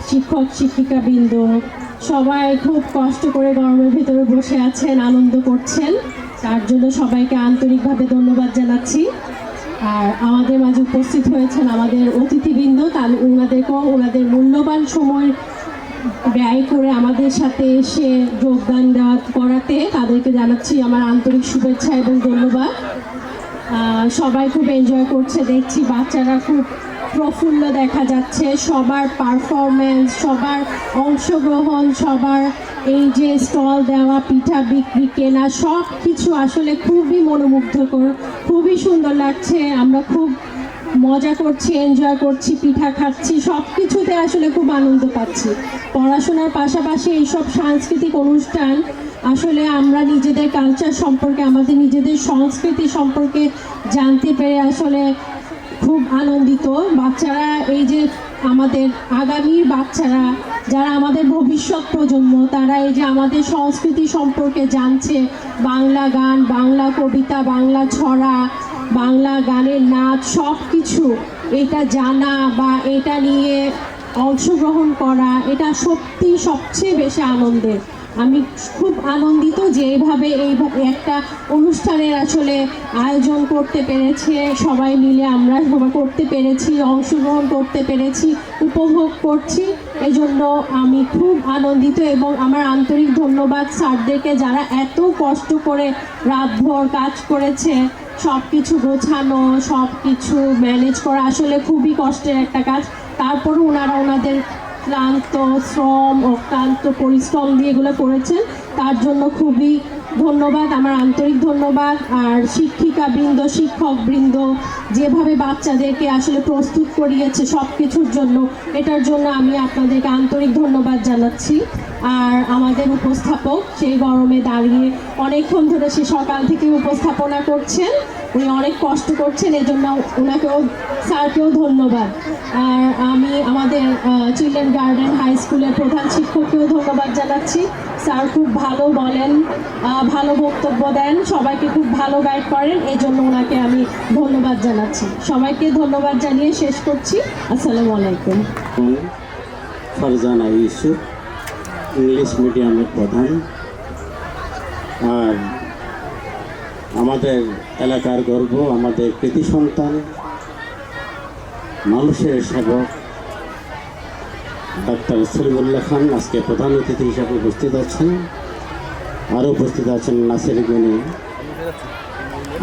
শিক্ষক শিক্ষিকাবৃন্দ সবাই খুব কষ্ট করে গরমের ভিতরে বসে আছেন, আনন্দ করছেন। তার জন্য সবাইকে আন্তরিকভাবে ধন্যবাদ জানাচ্ছি। আর আমাদের মাঝে উপস্থিত হয়েছেন আমাদের অতিথিবৃন্দ, ওনাদেরকেও ওনাদের মূল্যবান সময় ব্যয় করে আমাদের সাথে এসে যোগদান করাতে তাদেরকে জানাচ্ছি আমার আন্তরিক শুভেচ্ছা এবং ধন্যবাদ। সবাই খুব এনজয় করছে দেখছি, বাচ্চারা খুব প্রফুল্ল দেখা যাচ্ছে, সবার পারফরমেন্স, সবার অংশগ্রহণ, সবার এই যে স্টল দেওয়া, পিঠা বিক্রি, কেনা, সব কিছু আসলে খুবই মনোমুগ্ধকর, খুবই সুন্দর লাগছে। আমরা খুব মজা করছি, এনজয় করছি, পিঠা খাচ্ছি, সব কিছুতে আসলে খুব আনন্দ পাচ্ছি। পড়াশোনার পাশাপাশি এইসব সাংস্কৃতিক অনুষ্ঠান আসলে আমরা নিজেদের কালচার সম্পর্কে, আমাদের নিজেদের সংস্কৃতি সম্পর্কে জানতে পেরে আসলে খুব আনন্দিত। বাচ্চারা, এই যে আমাদের আগামীর বাচ্চারা যারা আমাদের ভবিষ্যৎ প্রজন্ম, তারা এই যে আমাদের সংস্কৃতি সম্পর্কে জানছে, বাংলা গান, বাংলা কবিতা, বাংলা ছড়া, বাংলা গানের নাচ, সব কিছু এটা জানা বা এটা নিয়ে অংশগ্রহণ করা, এটা সত্যি সবচেয়ে বেশি আনন্দের। আমি খুব আনন্দিত যে এইভাবে একটা অনুষ্ঠানের আসলে আয়োজন করতে পেরেছে সবাই মিলে, আমরা সবাই করতে পেরেছি, অংশগ্রহণ করতে পেরেছি, উপভোগ করছি। এজন্য আমি খুব আনন্দিত এবং আমার আন্তরিক ধন্যবাদ স্যারদেরকে যারা এত কষ্ট করে রাতভর কাজ করেছে। সব কিছু গোছানো, সব কিছু ম্যানেজ করা আসলে খুবই কষ্টের একটা কাজ। তারপরও ওনারা ওনাদের ক্লান্ত শ্রম, অক্লান্ত পরিশ্রম দিয়ে এগুলো করেছেন, তার জন্য খুবই ধন্যবাদ, আমার আন্তরিক ধন্যবাদ। আর শিক্ষিকাবৃন্দ, শিক্ষকবৃন্দ যেভাবে বাচ্চাদেরকে আসলে প্রস্তুত করিয়েছে সব কিছুর জন্য, এটার জন্য আমি আপনাদেরকে আন্তরিক ধন্যবাদ জানাচ্ছি। আর আমাদের উপস্থাপক সেই গরমে দাঁড়িয়ে অনেকক্ষণ ধরে, সে সকাল থেকে উপস্থাপনা করছেন, উনি অনেক কষ্ট করছেন, এজন্য ওনাকেও, স্যারকেও ধন্যবাদ। আর আমি আমাদের চিলড্রেন গার্ডেন হাই স্কুলের প্রধান শিক্ষককেও ধন্যবাদ জানাচ্ছি। স্যার খুব ভালো বলেন, ভালো বক্তব্য দেন, সবাইকে খুব ভালো গাইড করেন, এই জন্য ওনাকে আমি ধন্যবাদ জানাচ্ছি। সবাইকে ধন্যবাদ জানিয়ে শেষ করছি। আসসালামু আলাইকুম। ফারজানা ইউসুফ, ইংলিশ মিডিয়ামের প্রধান, আর আমাদের এলাকার গর্ব, আমাদের কৃতি সন্তান, মানুষের সেবক ডাক্তার সলিমুল্লাহ খান আজকে প্রধান অতিথি হিসাবে উপস্থিত আছেন। আরও উপস্থিত আছেন নাসির গনি,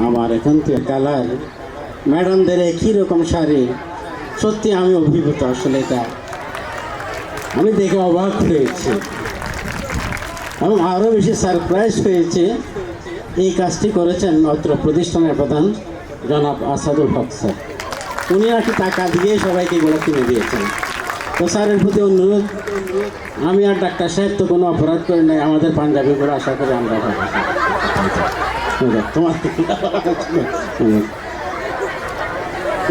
আমার এখান থেকে কালার ম্যাডামদের একই রকম শাড়ি, সত্যি আমি অভিভূত। আসলে এটা আমি দেখে অবাক হয়েছি এবং আরও বেশি সারপ্রাইজ হয়েছে। এই কাজটি করেছেন অত্র প্রতিষ্ঠানের প্রধান জনাব আসাদুল হক স্যার। উনি নাকি টাকা দিয়ে সবাইকে এগুলো কিনে দিয়েছেন। তো স্যারের প্রতি অনুরোধ, আমি আর ডাক্তার সাহেব তো কোনো অপরাধ করে নাই, আমাদের পাঞ্জাবিগুলো আশা করি আমরা তোমার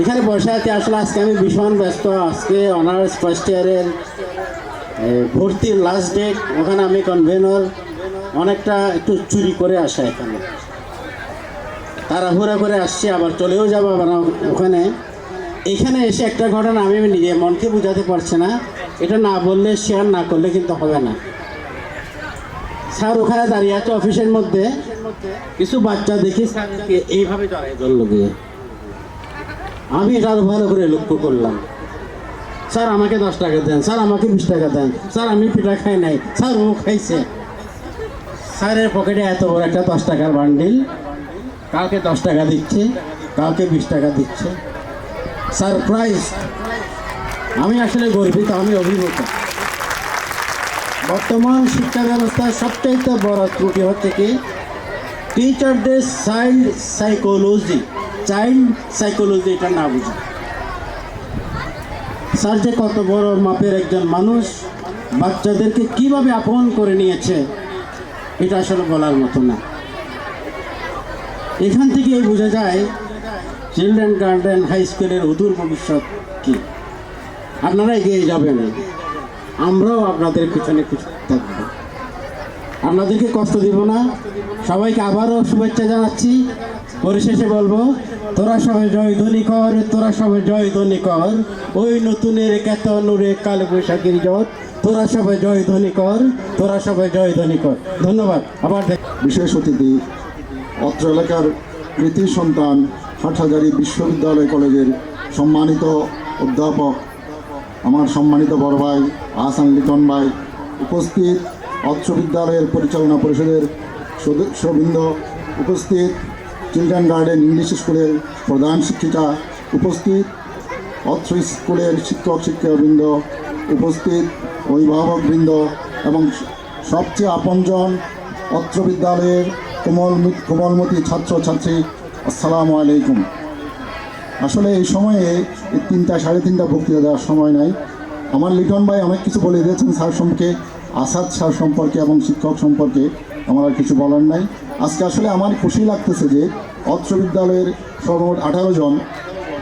এখানে বসে আছি। আসলে আজকে আমি ভীষণ ব্যস্ত। আজকে অনার্স ফার্স্ট ইয়ারের ভর্তির লাস্ট ডেট, ওখানে আমি কনভেনর অনেকটা একটু চুরি করে আসা, এখানে তাড়াহুড়া করে আসছি, আবার চলেও যাবো আবার ওখানে। এখানে এসে একটা ঘটনা আমি নিজে মনকে বোঝাতে পারছি না, এটা না বললে, শেয়ার না করলে কিন্তু হবে না। স্যার ওখানে দাঁড়িয়ে আছে অফিসের মধ্যে, কিছু বাচ্চা দেখি স্যারকে এইভাবে জড়াই ধরলো গিয়ে। আমি এটা আরো ভালো করে লক্ষ্য করলাম। স্যার আমাকে 10 টাকা দেন, স্যার আমাকে 20 টাকা দেন, স্যার আমি পিঠা খাই নাই, স্যার ও খাইছে। স্যারের পকেটে এত বড় একটা 10 টাকার বান্ডিল, কাউকে 10 টাকা দিচ্ছে, কাউকে 20 টাকা দিচ্ছে। সারপ্রাইজ! আমি আসলে গর্বিত, আমি অভিভূত। বর্তমান শিক্ষা ব্যবস্থার সবচাইতে বড় ত্রুটি হচ্ছে কি, টিচারদের চাইল্ড সাইকোলজি এটা না বুঝে। স্যার যে কত বড় মাপের একজন মানুষ, বাচ্চাদেরকে কিভাবে আপন করে নিয়েছে, এটা আসলে বলার মতো না। এখান থেকেই বোঝা যায় চিলড্রেন গার্ডেন হাই স্কুলের অদূর ভবিষ্যৎ কি। আপনারা এগিয়ে যাবেন, আমরাও আপনাদের পিছনে থাকবো, আপনাদেরকে কষ্ট দিব না। সবাইকে আবারও শুভেচ্ছা জানাচ্ছি। পরিশেষে বলবো, তোরা সবাই জয় ধ্বনি কর, তোরা সবাই জয় ধ্বনি কর, ওই নতুনের কেতন নূরে কাল বৈশাখীর জট, তোরা সবাই জয় ধ্বনি কর, তোরা সবাই জয় ধ্বনি কর। ধন্যবাদ। আবার বিশেষ অতিথি অত্র এলাকার কৃতি সন্তান হাটহাজারী বিশ্ববিদ্যালয় কলেজের সম্মানিত অধ্যাপক আমার সম্মানিত বড় ভাই আহসান লিটন ভাই, উপস্থিত অত্র বিদ্যালয়ের পরিচালনা পরিষদের সদস্যবৃন্দ, উপস্থিত চিলড্রেন গার্ডেন ইংলিশ স্কুলের প্রধান শিক্ষিকা, উপস্থিত অত্র স্কুলের শিক্ষক শিক্ষাবৃন্দ, উপস্থিত অভিভাবকবৃন্দ এবং সবচেয়ে আপনজন অত্র বিদ্যালয়ের কোমলমতি ছাত্রছাত্রী, আসসালামু আলাইকুম। আসলে এই সময়ে এই 3টা সাড়ে 3টা বক্তৃতা দেওয়ার সময় নাই। আমার লিটন ভাই অনেক কিছু বলে দিয়েছেন স্যার সম্পর্কে, আসাদ স্যার সম্পর্কে এবং শিক্ষক সম্পর্কে আমার আর কিছু বলার নাই। আজকে আসলে আমার খুশি লাগতেছে যে অত্র বিদ্যালয়ের সর্বমোট 18 জন,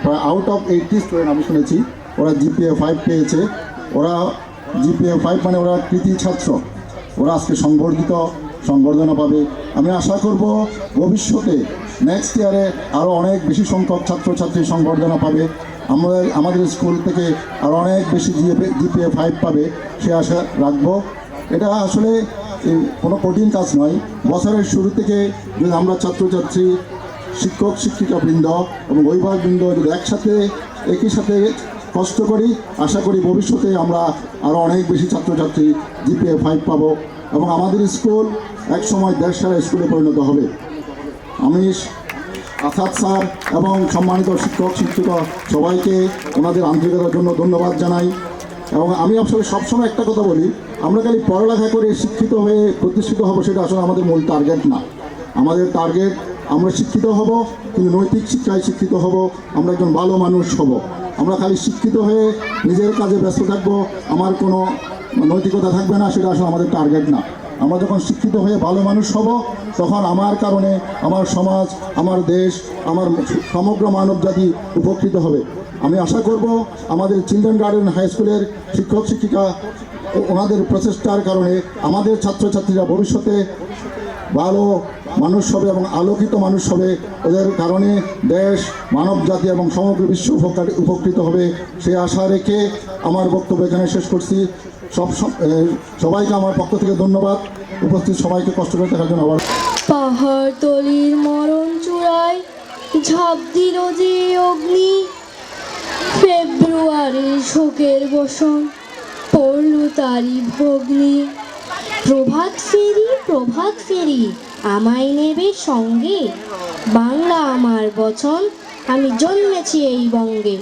প্রায় আউট অফ 80 স্টুডেন্ট আমি শুনেছি, ওরা GPA 5 পেয়েছে। ওরা GPA 5 মানে ওরা কৃতি ছাত্র, ওরা আজকে সংবর্ধনা পাবে। আমি আশা করব ভবিষ্যতে নেক্সট ইয়ারে আরও অনেক বেশি সংখ্যক ছাত্রছাত্রী সংবর্ধনা পাবে, আমাদের স্কুল থেকে আরও অনেক বেশি GPA 5 পাবে, সে আশা রাখবো। এটা আসলে কোনো কঠিন কাজ নয়। বছরের শুরু থেকে যদি আমরা ছাত্রছাত্রী, শিক্ষক শিক্ষিকাবৃন্দ এবং অভিভাবকবৃন্দ যদি একই সাথে কষ্ট করি, আশা করি ভবিষ্যতে আমরা আরও অনেক বেশি ছাত্রছাত্রী GPA 5 পাবো এবং আমাদের স্কুল একসময় দেশ সেরা স্কুলে পরিণত হবে। আমি আসাদ স্যার এবং সম্মানিত শিক্ষক শিক্ষিকা সবাইকে ওনাদের আন্তরিকতার জন্য ধন্যবাদ জানাই। এবং আমি আসলে সবসময় একটা কথা বলি, আমরা খালি পড়ালেখা করে শিক্ষিত হয়ে প্রতিষ্ঠিত হব, সেটা আসলে আমাদের মূল টার্গেট না। আমাদের টার্গেট আমরা শিক্ষিত হব, কিন্তু নৈতিক শিক্ষায় শিক্ষিত হব, আমরা একজন ভালো মানুষ হব। আমরা খালি শিক্ষিত হয়ে নিজের কাজে ব্যস্ত থাকবো, আমার কোনো নৈতিকতা থাকবে না, সেটা আসলে আমাদের টার্গেট না। আমরা যখন শিক্ষিত হয়ে ভালো মানুষ হব, তখন আমার কারণে আমার সমাজ, আমার দেশ, আমার সমগ্র মানব জাতি উপকৃত হবে। আমি আশা করব আমাদের চিলড্রেন গার্ডেন হাই স্কুলের শিক্ষক শিক্ষিকা ওনাদের প্রচেষ্টার কারণে আমাদের ছাত্রছাত্রীরা ভবিষ্যতে ভালো মানুষ হবে এবং আলোকিত মানুষ হবে। ওদের কারণে দেশ, মানব জাতি এবং সমগ্র বিশ্ব উপকৃত হবে, সে আশা রেখে আমার বক্তব্য এখানে শেষ করছি। সবাইকে আমার পক্ষ থেকে ধন্যবাদ। উপস্থিত সবাইকে কষ্ট করে দেখার জন্য আবার। পাহাড়তলির মরণ চূড়ায় ঝাঁপ দিল যে অগ্নি, ফেব্রুয়ারির শোকের বসন পড়ল তারি ভগ্নি। প্রভাত ফেরি আমায় নেবে সঙ্গে, বাংলা আমার বচন, আমি জন্মেছি এই বঙ্গে।